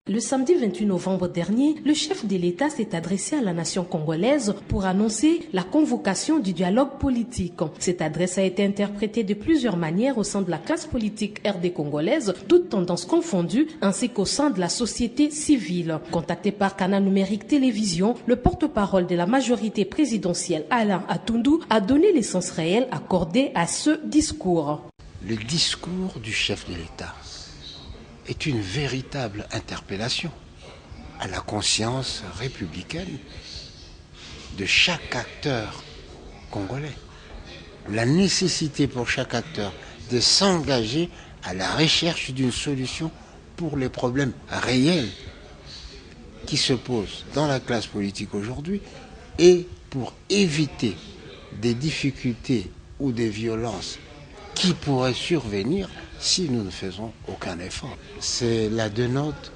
Le samedi 28 novembre dernier, le chef de l'État s'est adressé à la nation congolaise pour annoncer la convocation du dialogue politique. Cette adresse a été interprétée de plusieurs manières au sein de la classe politique RD congolaise, toutes tendances confondues, ainsi qu'au sein de la société civile. Contacté par Canal Numérique Télévision, le porte-parole de la majorité présidentielle, Alain Atundou, a donné l'essence réelle accordée à ce discours. Le discours du chef de l'État est une véritable interpellation à la conscience républicaine de chaque acteur congolais. La nécessité pour chaque acteur de s'engager à la recherche d'une solution pour les problèmes réels qui se posent dans la classe politique aujourd'hui et pour éviter des difficultés ou des violences qui pourraient survenir si nous ne faisons aucun effort. C'est la dénote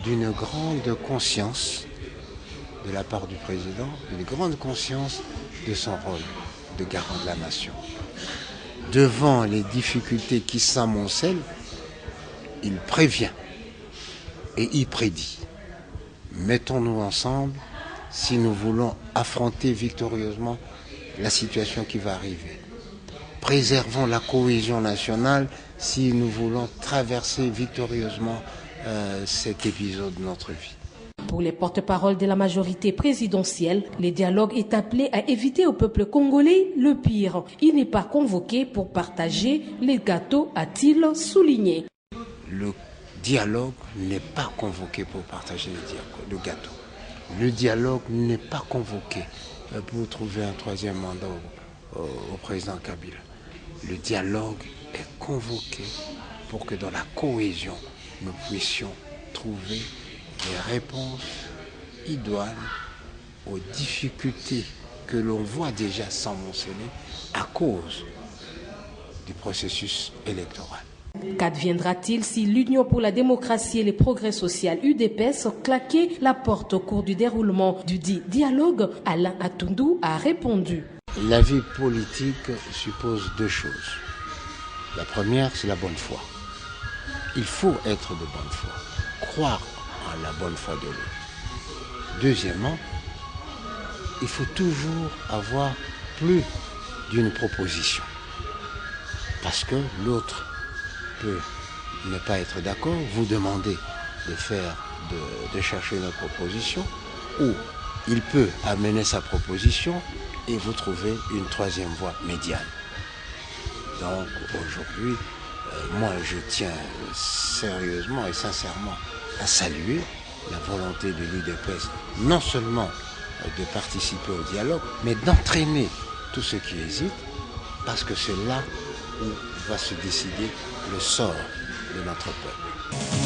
d'une grande conscience de la part du président, une grande conscience de son rôle de garant de la nation. Devant les difficultés qui s'amoncellent, il prévient et il prédit. Mettons-nous ensemble si nous voulons affronter victorieusement la situation qui va arriver. Préservons la cohésion nationale si nous voulons traverser victorieusement cet épisode de notre vie. Pour les porte-paroles de la majorité présidentielle, le dialogue est appelé à éviter au peuple congolais le pire. Il n'est pas convoqué pour partager les gâteaux, a-t-il souligné. Le dialogue n'est pas convoqué pour partager le gâteau. Le dialogue n'est pas convoqué pour trouver un troisième mandat au président Kabila. Le dialogue est convoqué pour que dans la cohésion, nous puissions trouver des réponses idoines aux difficultés que l'on voit déjà s'amonceler à cause du processus électoral. Qu'adviendra-t-il si l'Union pour la démocratie et le progrès social UDPS claquait la porte au cours du déroulement du dit dialogue? Alain Atundou a répondu. La vie politique suppose deux choses. La première, c'est la bonne foi. Il faut être de bonne foi, croire en la bonne foi de l'autre. Deuxièmement, il faut toujours avoir plus d'une proposition. Parce que l'autre peut ne pas être d'accord, vous demander de chercher une proposition, ou il peut amener sa proposition et vous trouvez une troisième voie médiane. Donc aujourd'hui, moi je tiens sérieusement et sincèrement à saluer la volonté de l'UDPS, non seulement de participer au dialogue, mais d'entraîner tous ceux qui hésitent, parce que c'est là où va se décider le sort de notre peuple.